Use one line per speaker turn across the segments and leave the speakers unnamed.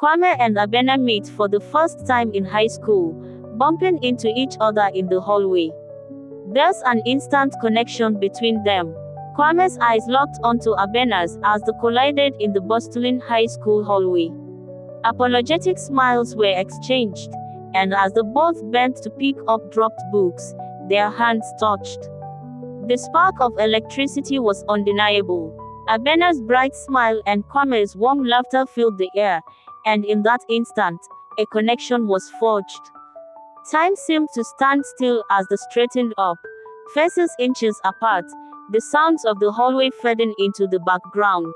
Kwame and Abena meet for the first time in high school, bumping into each other in the hallway. There's an instant connection between them. Kwame's eyes locked onto Abena's as they collided in the bustling high school hallway. Apologetic smiles were exchanged, and as they both bent to pick up dropped books, their hands touched. The spark of electricity was undeniable. Abena's bright smile and Kwame's warm laughter filled the air, and in that instant, a connection was forged. Time seemed to stand still as they straightened up, faces inches apart, the sounds of the hallway fading into the background.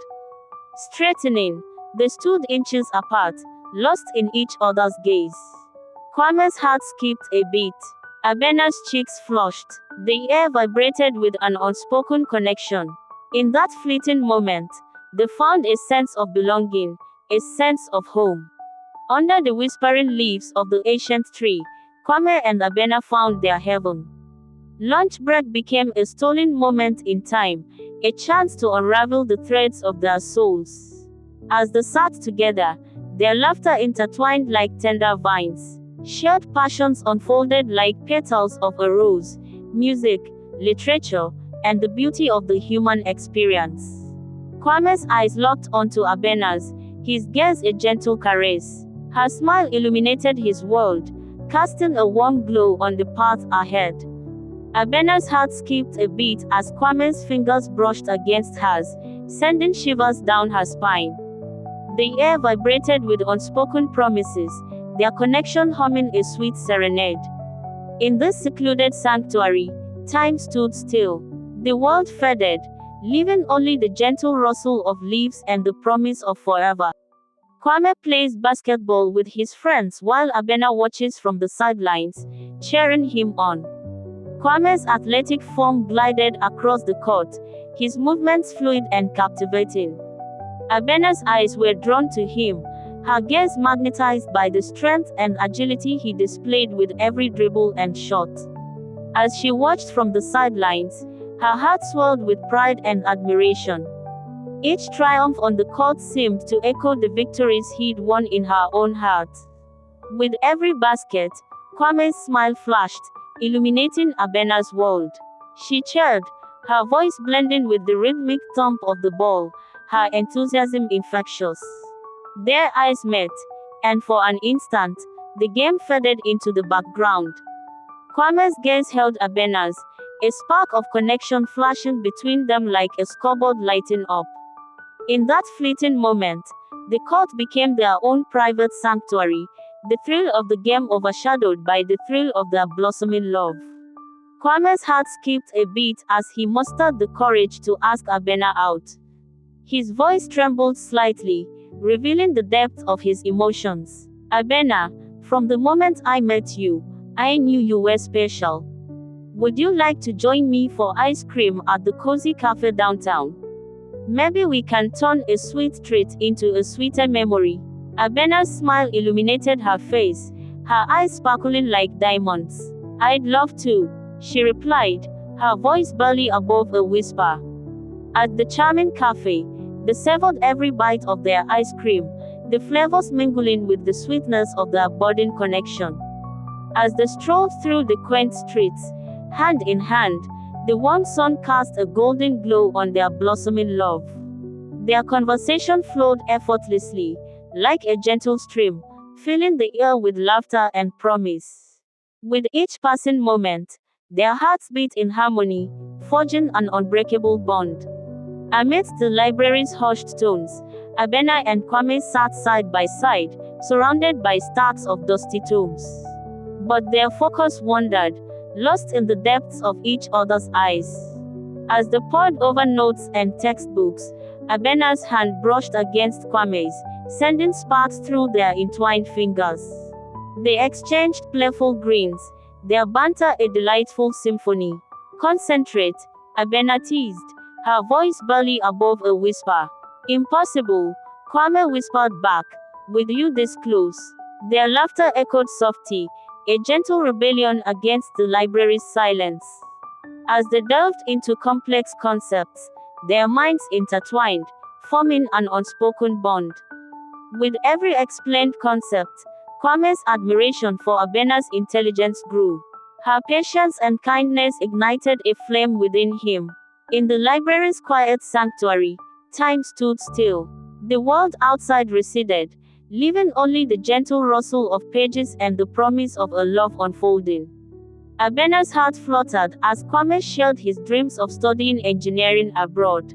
Straightening, they stood inches apart, lost in each other's gaze. Kwame's heart skipped a beat. Abena's cheeks flushed. The air vibrated with an unspoken connection. In that fleeting moment, they found a sense of belonging, a sense of home. Under the whispering leaves of the ancient tree, Kwame and Abena found their heaven. Lunch break became a stolen moment in time, a chance to unravel the threads of their souls. As they sat together, their laughter intertwined like tender vines. Shared passions unfolded like petals of a rose, music, literature, and the beauty of the human experience. Kwame's eyes locked onto Abena's, his gaze a gentle caress. Her smile illuminated his world, casting a warm glow on the path ahead. Abena's heart skipped a beat as Kwame's fingers brushed against hers, sending shivers down her spine. The air vibrated with unspoken promises, their connection humming a sweet serenade. In this secluded sanctuary, time stood still. The world faded, leaving only the gentle rustle of leaves and the promise of forever. Kwame plays basketball with his friends while Abena watches from the sidelines, cheering him on. Kwame's athletic form glided across the court, his movements fluid and captivating. Abena's eyes were drawn to him, her gaze magnetized by the strength and agility he displayed with every dribble and shot. As she watched from the sidelines, her heart swelled with pride and admiration. Each triumph on the court seemed to echo the victories he'd won in her own heart. With every basket, Kwame's smile flashed, illuminating Abena's world. She cheered, her voice blending with the rhythmic thump of the ball, her enthusiasm infectious. Their eyes met, and for an instant, the game faded into the background. Kwame's gaze held Abena's, a spark of connection flashing between them like a scoreboard lighting up. In that fleeting moment, the court became their own private sanctuary, the thrill of the game overshadowed by the thrill of their blossoming love. Kwame's heart skipped a beat as he mustered the courage to ask Abena out. His voice trembled slightly, revealing the depth of his emotions. Abena, from the moment I met you, I knew you were special. Would you like to join me for ice cream at the cozy cafe downtown? Maybe we can turn a sweet treat into a sweeter memory. Abena's smile illuminated her face, her eyes sparkling like diamonds. I'd love to, she replied, her voice barely above a whisper. At the charming cafe, they savored every bite of their ice cream, the flavors mingling with the sweetness of their budding connection. As they strolled through the quaint streets, hand in hand, the warm sun cast a golden glow on their blossoming love. Their conversation flowed effortlessly, like a gentle stream, filling the air with laughter and promise. With each passing moment, their hearts beat in harmony, forging an unbreakable bond. Amidst the library's hushed tones, Abena and Kwame sat side by side, surrounded by stacks of dusty tomes. But their focus wandered, lost in the depths of each other's eyes. As they pored over notes and textbooks, Abena's hand brushed against Kwame's, sending sparks through their entwined fingers. They exchanged playful grins, their banter a delightful symphony. Concentrate, Abena teased, her voice barely above a whisper. Impossible, Kwame whispered back, with you this close. Their laughter echoed softly, a gentle rebellion against the library's silence. As they delved into complex concepts, their minds intertwined, forming an unspoken bond. With every explained concept, Kwame's admiration for Abena's intelligence grew. Her patience and kindness ignited a flame within him. In the library's quiet sanctuary, time stood still. The world outside receded, leaving only the gentle rustle of pages and the promise of a love unfolding. Abena's heart fluttered as Kwame shared his dreams of studying engineering abroad.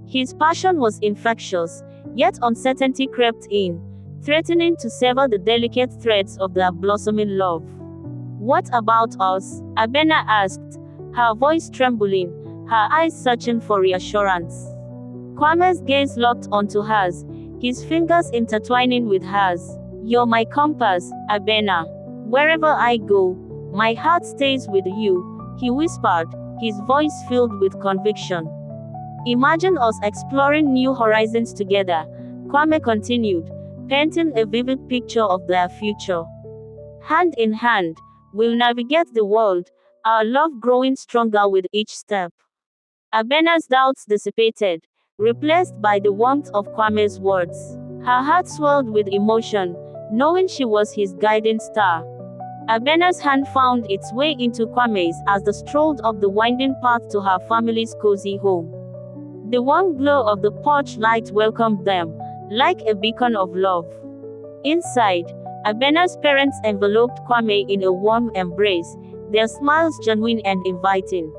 His passion was infectious, yet uncertainty crept in, threatening to sever the delicate threads of their blossoming love. "What about us?" Abena asked, her voice trembling, her eyes searching for reassurance. Kwame's gaze locked onto hers, his fingers intertwining with hers. "You're my compass, Abena. Wherever I go, my heart stays with you," he whispered, his voice filled with conviction. "Imagine us exploring new horizons together," Kwame continued, painting a vivid picture of their future. "Hand in hand, we'll navigate the world, our love growing stronger with each step." Abena's doubts dissipated, replaced by the warmth of Kwame's words. Her heart swelled with emotion, knowing she was his guiding star. Abena's hand found its way into Kwame's as they strolled up the winding path to her family's cozy home. The warm glow of the porch light welcomed them, like a beacon of love. Inside, Abena's parents enveloped Kwame in a warm embrace, their smiles genuine and inviting.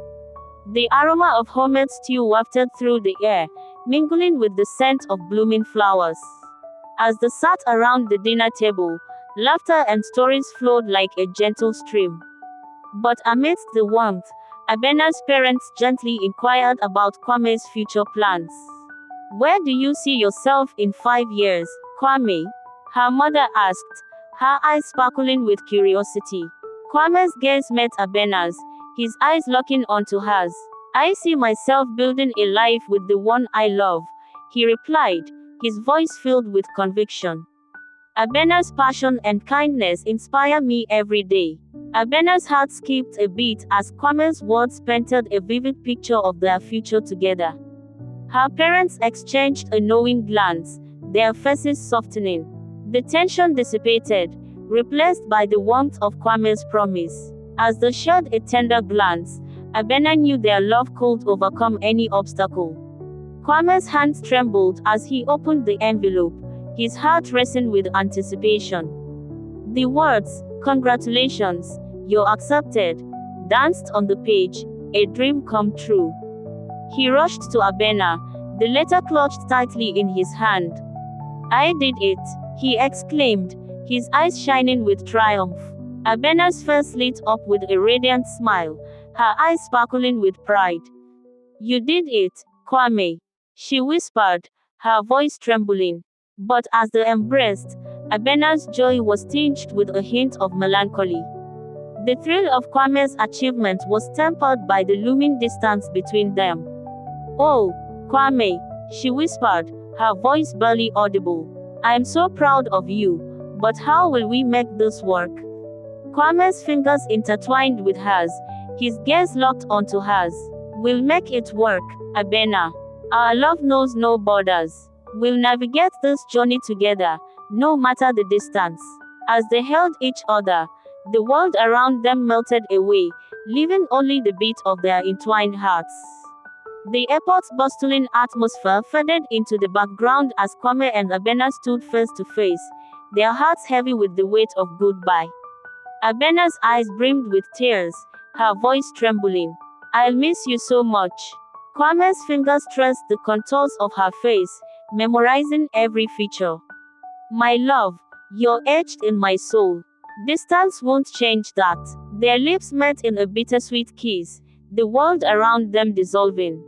The aroma of homemade stew wafted through the air, mingling with the scent of blooming flowers. As they sat around the dinner table, laughter and stories flowed like a gentle stream. But amidst the warmth, Abena's parents gently inquired about Kwame's future plans. "Where do you see yourself in 5 years, Kwame?" her mother asked, her eyes sparkling with curiosity. Kwame's gaze met Abena's, his eyes locking onto hers. "I see myself building a life with the one I love," he replied, his voice filled with conviction. "Abena's passion and kindness inspire me every day." Abena's heart skipped a beat as Kwame's words painted a vivid picture of their future together. Her parents exchanged a knowing glance, their faces softening. The tension dissipated, replaced by the warmth of Kwame's promise. As they shared a tender glance, Abena knew their love could overcome any obstacle. Kwame's hands trembled as he opened the envelope, his heart racing with anticipation. The words, "Congratulations, you're accepted," danced on the page, a dream come true. He rushed to Abena, the letter clutched tightly in his hand. "I did it," he exclaimed, his eyes shining with triumph. Abena's face lit up with a radiant smile, her eyes sparkling with pride. "You did it, Kwame," she whispered, her voice trembling. But as they embraced, Abena's joy was tinged with a hint of melancholy. The thrill of Kwame's achievement was tempered by the looming distance between them. "Oh, Kwame," she whispered, her voice barely audible. "I am so proud of you, but how will we make this work?" Kwame's fingers intertwined with hers, his gaze locked onto hers. "We'll make it work, Abena. Our love knows no borders. We'll navigate this journey together, no matter the distance." As they held each other, the world around them melted away, leaving only the beat of their entwined hearts. The airport's bustling atmosphere faded into the background as Kwame and Abena stood face to face, their hearts heavy with the weight of goodbye. Abena's eyes brimmed with tears, her voice trembling. "I'll miss you so much." Kwame's fingers traced the contours of her face, memorizing every feature. "My love, you're etched in my soul. Distance won't change that." Their lips met in a bittersweet kiss, the world around them dissolving.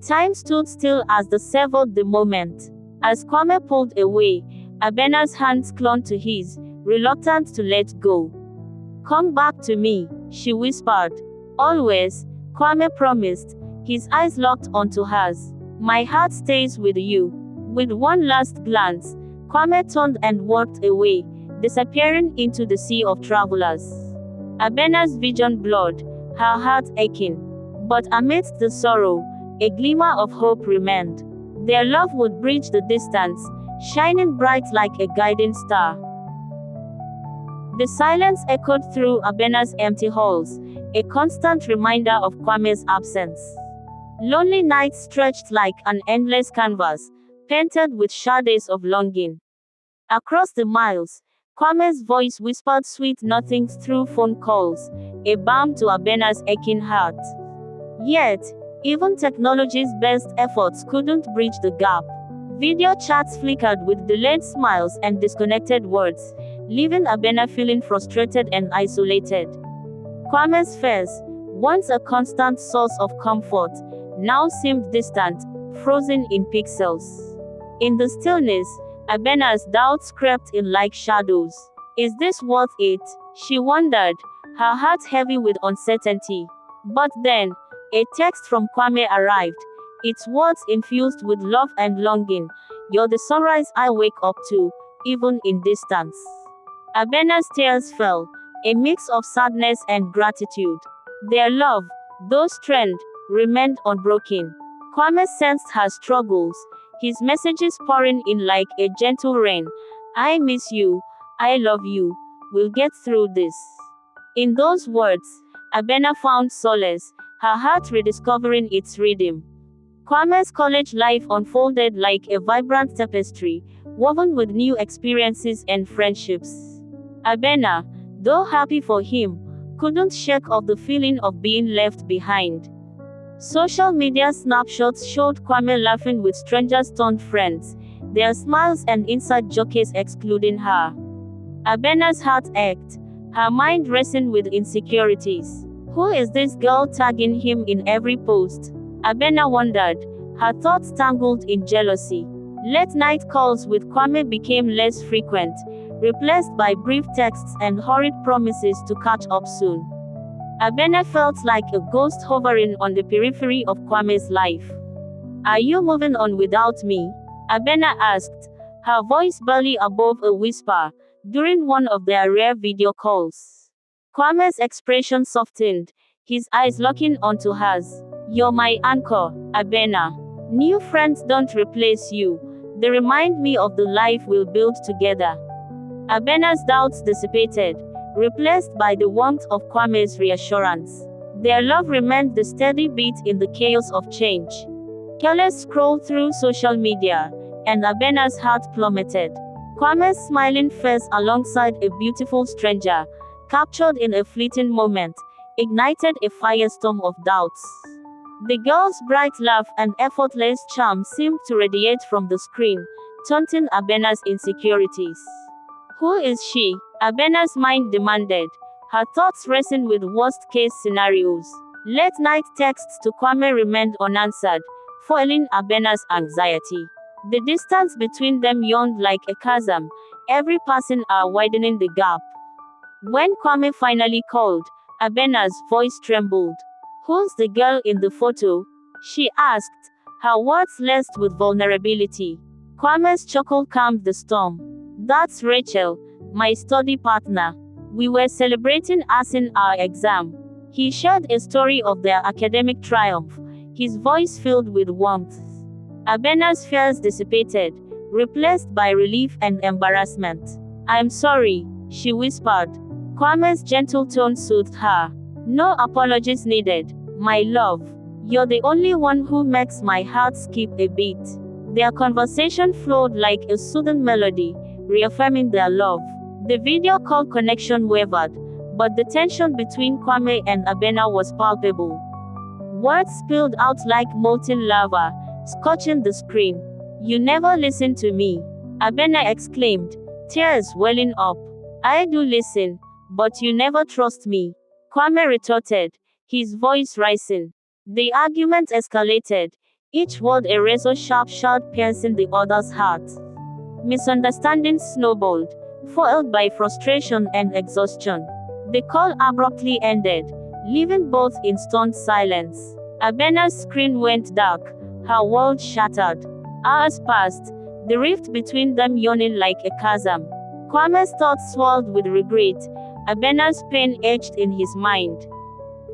Time stood still as they savored the moment. As Kwame pulled away, Abena's hands clung to his, reluctant to let go. "Come back to me," she whispered. "Always," Kwame promised, his eyes locked onto hers. "My heart stays with you." With one last glance, Kwame turned and walked away, disappearing into the sea of travelers. Abena's vision blurred, her heart aching. But amidst the sorrow, a glimmer of hope remained. Their love would bridge the distance, shining bright like a guiding star. The silence echoed through Abena's empty halls, a constant reminder of Kwame's absence. Lonely nights stretched like an endless canvas, painted with shades of longing. Across the miles, Kwame's voice whispered sweet nothings through phone calls, a balm to Abena's aching heart. Yet, even technology's best efforts couldn't bridge the gap. Video chats flickered with delayed smiles and disconnected words, leaving Abena feeling frustrated and isolated. Kwame's face, once a constant source of comfort, now seemed distant, frozen in pixels. In the stillness, Abena's doubts crept in like shadows. Is this worth it? She wondered, her heart heavy with uncertainty. But then, a text from Kwame arrived, its words infused with love and longing. You're the sunrise I wake up to, even in distance. Abena's tears fell, a mix of sadness and gratitude. Their love, though strained, remained unbroken. Kwame sensed her struggles, his messages pouring in like a gentle rain. I miss you, I love you, we'll get through this. In those words, Abena found solace, her heart rediscovering its rhythm. Kwame's college life unfolded like a vibrant tapestry, woven with new experiences and friendships. Abena, though happy for him, couldn't shake off the feeling of being left behind. Social media snapshots showed Kwame laughing with strangers turned friends, their smiles and inside jokes excluding her. Abena's heart ached, her mind racing with insecurities. Who is this girl tagging him in every post? Abena wondered, her thoughts tangled in jealousy. Late-night calls with Kwame became less frequent, replaced by brief texts and hurried promises to catch up soon. Abena felt like a ghost hovering on the periphery of Kwame's life. Are you moving on without me? Abena asked, her voice barely above a whisper, during one of their rare video calls. Kwame's expression softened, his eyes locking onto hers. You're my anchor, Abena. New friends don't replace you. They remind me of the life we'll build together. Abena's doubts dissipated, replaced by the warmth of Kwame's reassurance. Their love remained the steady beat in the chaos of change. Careless scrolled through social media, and Abena's heart plummeted. Kwame's smiling face alongside a beautiful stranger, captured in a fleeting moment, ignited a firestorm of doubts. The girl's bright laugh and effortless charm seemed to radiate from the screen, taunting Abena's insecurities. Who is she? Abena's mind demanded, her thoughts racing with worst-case scenarios. Late-night texts to Kwame remained unanswered, fueling Abena's anxiety. The distance between them yawned like a chasm, every passing hour widening the gap. When Kwame finally called, Abena's voice trembled. Who's the girl in the photo? She asked, her words laced with vulnerability. Kwame's chuckle calmed the storm. That's Rachel, my study partner. We were celebrating us in our exam. He shared a story of their academic triumph, his voice filled with warmth. Abena's fears dissipated, replaced by relief and embarrassment. I'm sorry, she whispered. Kwame's gentle tone soothed her. No apologies needed, my love. You're the only one who makes my heart skip a beat. Their conversation flowed like a soothing melody, reaffirming their love. The video call connection wavered, but the tension between Kwame and Abena was palpable. Words spilled out like molten lava, scorching the screen. You never listen to me, Abena exclaimed, tears welling up. I do listen, but you never trust me, Kwame retorted, his voice rising. The argument escalated, each word a razor-sharp shard piercing the other's heart. Misunderstandings snowballed, fueled by frustration and exhaustion. The call abruptly ended, leaving both in stunned silence. Abena's screen went dark, her world shattered. Hours passed, the rift between them yawning like a chasm. Kwame's thoughts swirled with regret, Abena's pain etched in his mind.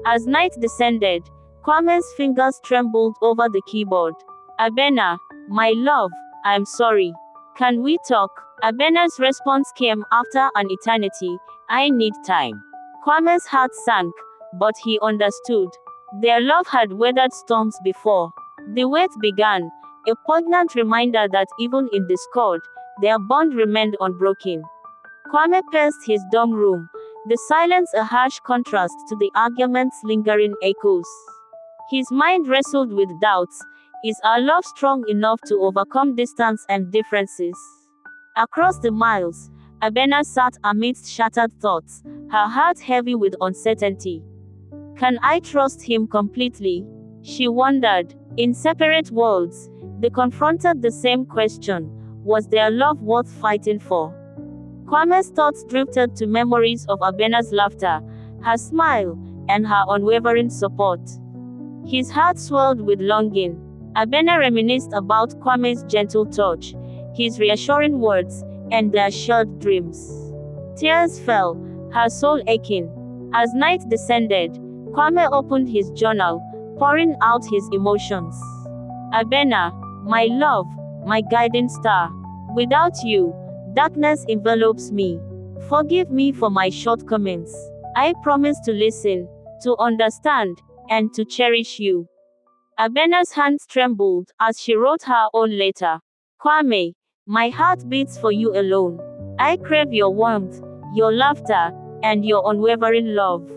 As night descended, Kwame's fingers trembled over the keyboard. Abena, my love, I'm sorry. Can we talk? Abena's response came after an eternity. I need time. Kwame's heart sank, but he understood. Their love had weathered storms before. The wait began, a poignant reminder that even in discord, their bond remained unbroken. Kwame paced his dorm room, the silence a harsh contrast to the argument's lingering echoes. His mind wrestled with doubts. Is our love strong enough to overcome distance and differences? Across the miles, Abena sat amidst shattered thoughts, her heart heavy with uncertainty. Can I trust him completely? She wondered. In separate worlds, they confronted the same question: was their love worth fighting for? Kwame's thoughts drifted to memories of Abena's laughter, her smile, and her unwavering support. His heart swelled with longing. Abena reminisced about Kwame's gentle touch, his reassuring words, and their shared dreams. Tears fell, her soul aching. As night descended, Kwame opened his journal, pouring out his emotions. Abena, my love, my guiding star. Without you, darkness envelops me. Forgive me for my shortcomings. I promise to listen, to understand, and to cherish you. Abena's hands trembled as she wrote her own letter. Kwame, my heart beats for you alone. I crave your warmth, your laughter, and your unwavering love.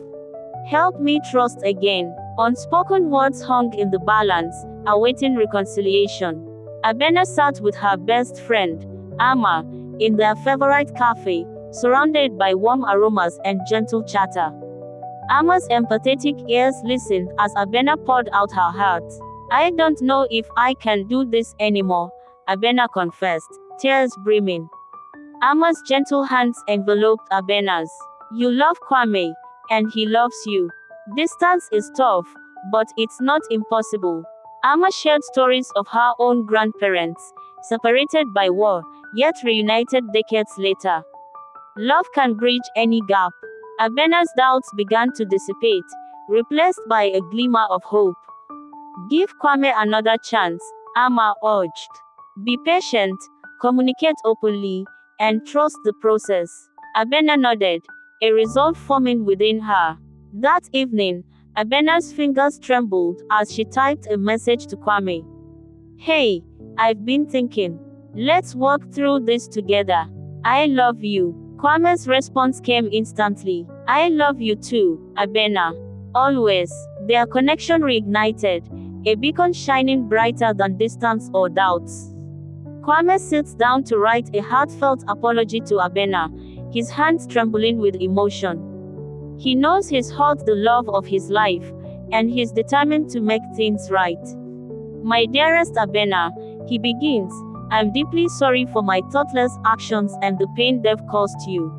Help me trust again. Unspoken words hung in the balance, awaiting reconciliation. Abena sat with her best friend, Amma, in their favorite cafe, surrounded by warm aromas and gentle chatter. Amma's empathetic ears listened as Abena poured out her heart. I don't know if I can do this anymore, Abena confessed, tears brimming. Amma's gentle hands enveloped Abena's. You love Kwame, and he loves you. Distance is tough, but it's not impossible. Amma shared stories of her own grandparents, separated by war, yet reunited decades later. Love can bridge any gap. Abena's doubts began to dissipate, replaced by a glimmer of hope. Give Kwame another chance, Amma urged. Be patient, communicate openly, and trust the process. Abena nodded, a resolve forming within her. That evening, Abena's fingers trembled as she typed a message to Kwame. Hey, I've been thinking. Let's work through this together. I love you. Kwame's response came instantly. I love you too, Abena. Always. Their connection reignited, a beacon shining brighter than distance or doubts. Kwame sits down to write a heartfelt apology to Abena, his hands trembling with emotion. He knows he's hurt the love of his life, and he's determined to make things right. My dearest Abena, he begins, I'm deeply sorry for my thoughtless actions and the pain they've caused you.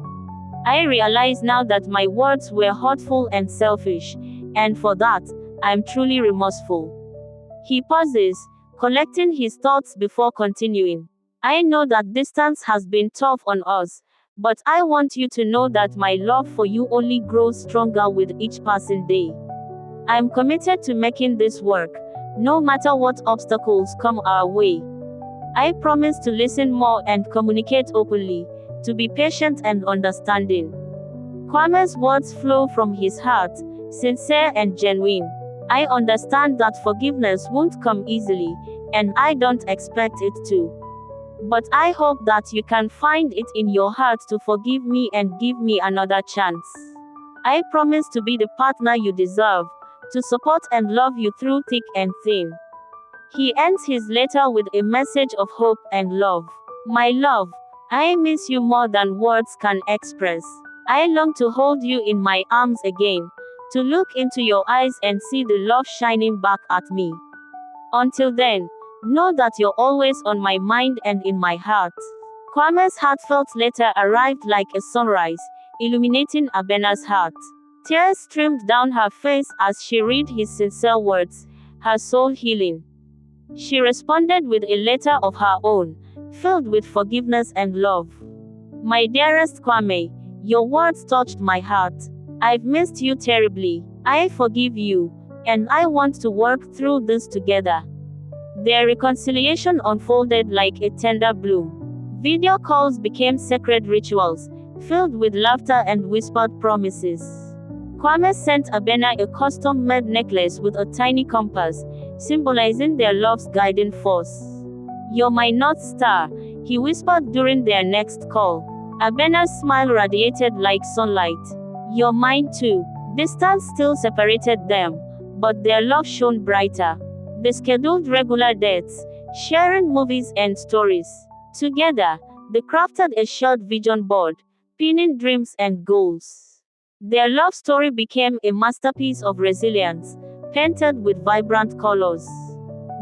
I realize now that my words were hurtful and selfish, and for that, I'm truly remorseful. He pauses, collecting his thoughts before continuing. I know that distance has been tough on us, but I want you to know that my love for you only grows stronger with each passing day. I'm committed to making this work, no matter what obstacles come our way. I promise to listen more and communicate openly, to be patient and understanding. Kwame's words flow from his heart, sincere and genuine. I understand that forgiveness won't come easily, and I don't expect it to. But I hope that you can find it in your heart to forgive me and give me another chance. I promise to be the partner you deserve, to support and love you through thick and thin. He ends his letter with a message of hope and love. My love, I miss you more than words can express. I long to hold you in my arms again, to look into your eyes and see the love shining back at me. Until then, know that you're always on my mind and in my heart. Kwame's heartfelt letter arrived like a sunrise, illuminating Abena's heart. Tears streamed down her face as she read his sincere words, her soul healing. She responded with a letter of her own, filled with forgiveness and love. My dearest Kwame, your words touched my heart. I've missed you terribly. I forgive you, and I want to work through this together. Their reconciliation unfolded like a tender bloom. Video calls became sacred rituals, filled with laughter and whispered promises. Kwame sent Abena a custom-made necklace with a tiny compass, symbolizing their love's guiding force. "You're my North Star," he whispered during their next call. Abena's smile radiated like sunlight. "You're mine too." Distance still separated them, but their love shone brighter. They scheduled regular dates, sharing movies and stories. Together, they crafted a shared vision board, pinning dreams and goals. Their love story became a masterpiece of resilience, painted with vibrant colors.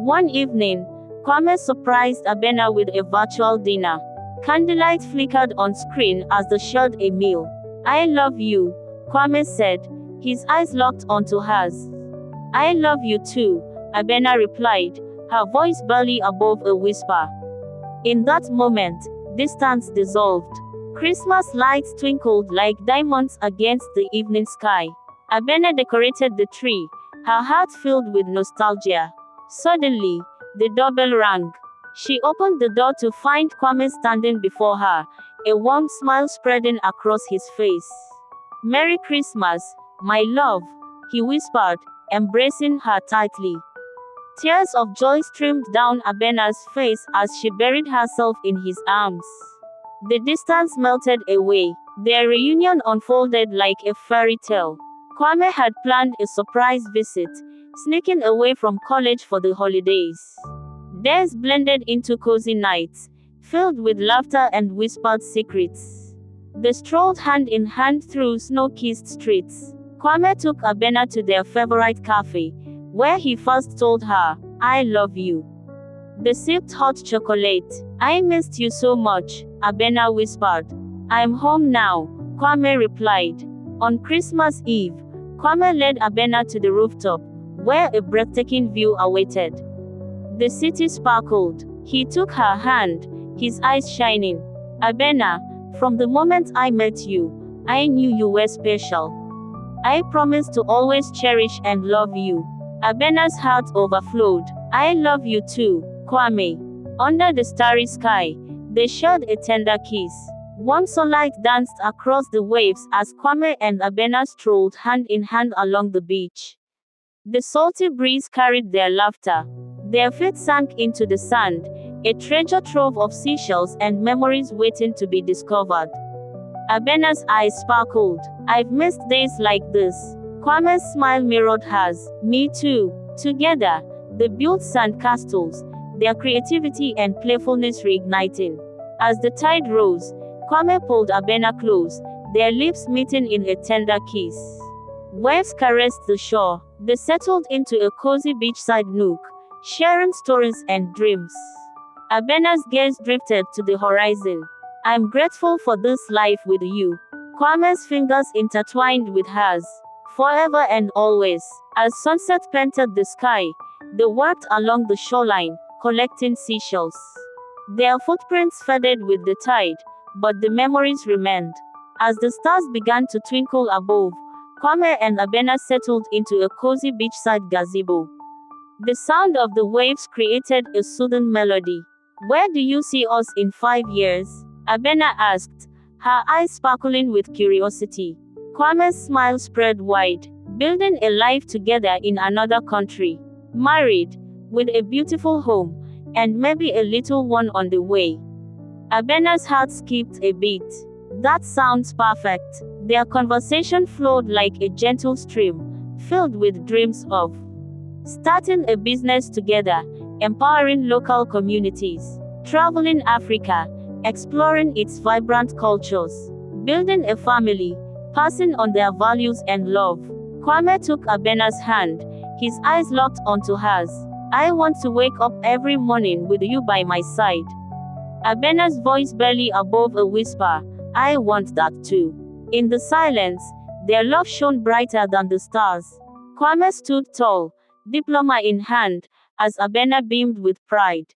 One evening, Kwame surprised Abena with a virtual dinner. Candlelight flickered on screen as they shared a meal. "I love you," Kwame said, his eyes locked onto hers. "I love you too," Abena replied, her voice barely above a whisper. In that moment, distance dissolved. Christmas lights twinkled like diamonds against the evening sky. Abena decorated the tree, her heart filled with nostalgia. Suddenly, the doorbell rang. She opened the door to find Kwame standing before her, a warm smile spreading across his face. "Merry Christmas, my love," he whispered, embracing her tightly. Tears of joy streamed down Abena's face as she buried herself in his arms. The distance melted away. Their reunion unfolded like a fairy tale. Kwame had planned a surprise visit, sneaking away from college for the holidays. Days blended into cozy nights, filled with laughter and whispered secrets. They strolled hand in hand through snow-kissed streets. Kwame took Abena to their favorite cafe, where he first told her, "I love you." They sipped hot chocolate. "I missed you so much," Abena whispered. "I'm home now," Kwame replied. On Christmas Eve, Kwame led Abena to the rooftop, where a breathtaking view awaited. The city sparkled. He took her hand, his eyes shining. "Abena, from the moment I met you, I knew you were special. I promise to always cherish and love you." Abena's heart overflowed. "I love you too, Kwame." Under the starry sky, they shared a tender kiss. Warm sunlight danced across the waves as Kwame and Abena strolled hand in hand along the beach. The salty breeze carried their laughter. Their feet sank into the sand, a treasure trove of seashells and memories waiting to be discovered. Abena's eyes sparkled. "I've missed days like this." Kwame's smile mirrored hers. "Me too." Together, they built sand castles, their creativity and playfulness reigniting. As the tide rose, Kwame pulled Abena close, their lips meeting in a tender kiss. Waves caressed the shore. They settled into a cozy beachside nook, sharing stories and dreams. Abena's gaze drifted to the horizon. "I'm grateful for this life with you." Kwame's fingers intertwined with hers. "Forever and always." As sunset painted the sky, they walked along the shoreline, collecting seashells. Their footprints faded with the tide, but the memories remained. As the stars began to twinkle above, Kwame and Abena settled into a cozy beachside gazebo. The sound of the waves created a soothing melody. "Where do you see us in 5 years?" Abena asked, her eyes sparkling with curiosity. Kwame's smile spread wide. "Building a life together in another country. Married, with a beautiful home, and maybe a little one on the way." Abena's heart skipped a beat. "That sounds perfect." Their conversation flowed like a gentle stream, filled with dreams of starting a business together, empowering local communities, traveling Africa, exploring its vibrant cultures, building a family, passing on their values and love. Kwame took Abena's hand, his eyes locked onto hers. "I want to wake up every morning with you by my side." Abena's voice barely above a whisper. "I want that too." In the silence, their love shone brighter than the stars. Kwame stood tall, diploma in hand, as Abena beamed with pride.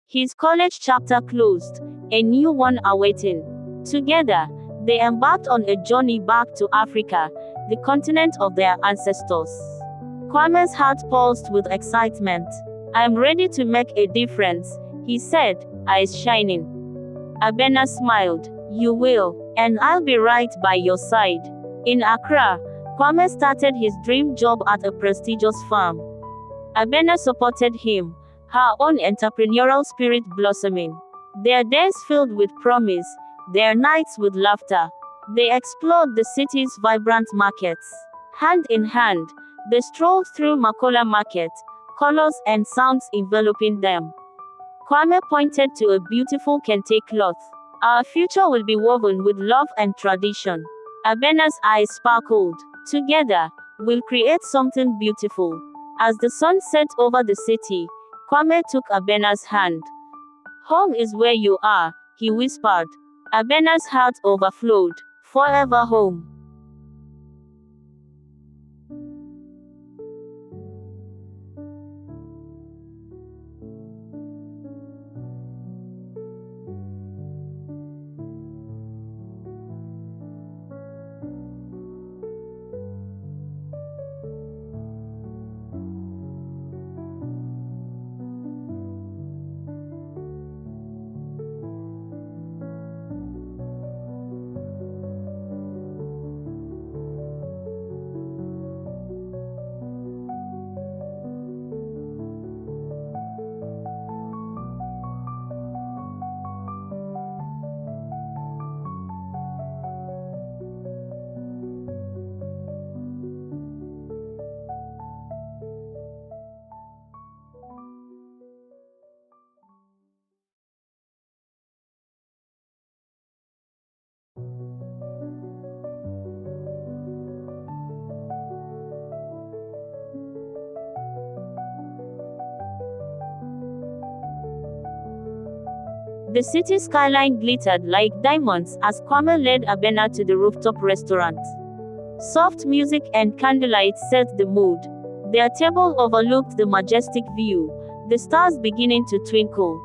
His college chapter closed, a new one awaiting. Together, they embarked on a journey back to Africa, the continent of their ancestors. Kwame's heart pulsed with excitement. "I'm ready to make a difference," he said, eyes shining. Abena smiled. You will, and I'll be right by your side. In Accra, Kwame started his dream job at a prestigious firm. Abena supported him, her own entrepreneurial spirit blossoming. Their days filled with promise, their nights with laughter. They explored the city's vibrant markets. Hand in hand, they strolled through Makola Market, colors and sounds enveloping them. Kwame pointed to a beautiful kente cloth. Our future will be woven with love and tradition. Abena's eyes sparkled. Together, we'll create something beautiful. As the sun set over the city, Kwame took Abena's hand. Home is where you are, he whispered. Abena's heart overflowed. Forever home. The city skyline glittered like diamonds as Kwame led Abena to the rooftop restaurant. Soft music and candlelight set the mood. Their table overlooked the majestic view, the stars beginning to twinkle.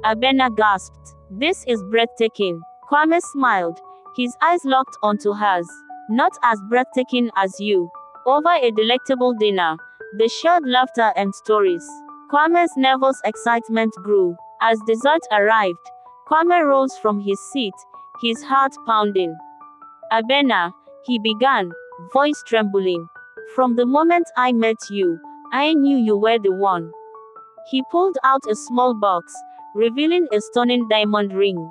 Abena gasped. This is breathtaking. Kwame smiled, his eyes locked onto hers. Not as breathtaking as you. Over a delectable dinner, they shared laughter and stories. Kwame's nervous excitement grew. As dessert arrived, Kwame rose from his seat, his heart pounding. Abena, he began, voice trembling. From the moment I met you, I knew you were the one. He pulled out a small box, revealing a stunning diamond ring.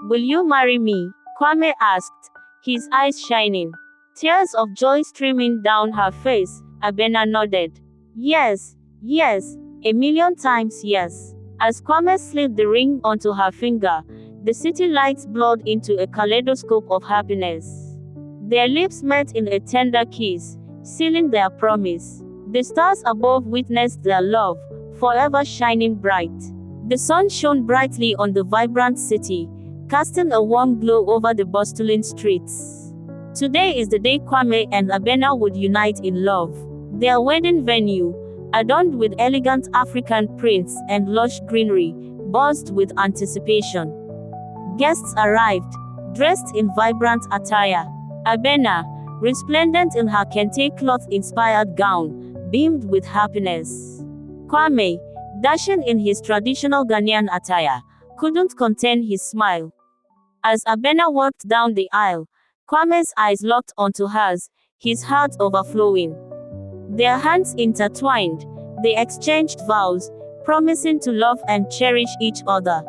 Will you marry me? Kwame asked, his eyes shining. Tears of joy streaming down her face. Abena nodded. Yes, yes, 1,000,000 times yes. As Kwame slid the ring onto her finger, the city lights blurred into a kaleidoscope of happiness. Their lips met in a tender kiss, sealing their promise. The stars above witnessed their love, forever shining bright. The sun shone brightly on the vibrant city, casting a warm glow over the bustling streets. Today is the day Kwame and Abena would unite in love. Their wedding venue, adorned with elegant African prints and lush greenery, buzzed with anticipation. Guests arrived, dressed in vibrant attire. Abena, resplendent in her kente cloth-inspired gown, beamed with happiness. Kwame, dashing in his traditional Ghanaian attire, couldn't contain his smile. As Abena walked down the aisle, Kwame's eyes locked onto hers, his heart overflowing. Their hands intertwined, they exchanged vows, promising to love and cherish each other.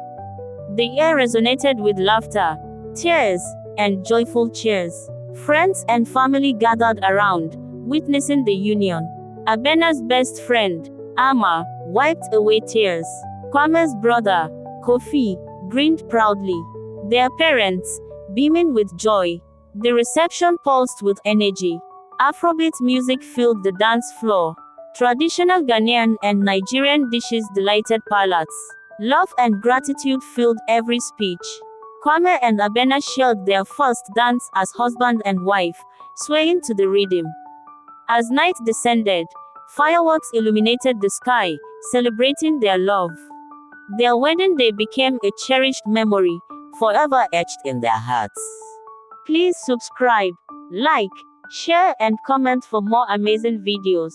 The air resonated with laughter, tears, and joyful cheers. Friends and family gathered around, witnessing the union. Abena's best friend, Ama, wiped away tears. Kwame's brother, Kofi, grinned proudly. Their parents, beaming with joy. The reception pulsed with energy. Afrobeat music filled the dance floor. Traditional Ghanaian and Nigerian dishes delighted palates. Love and gratitude filled every speech. Kwame and Abena shared their first dance as husband and wife, swaying to the rhythm. As night descended, fireworks illuminated the sky, celebrating their love. Their wedding day became a cherished memory, forever etched in their hearts. Please subscribe, like, share and comment for more amazing videos.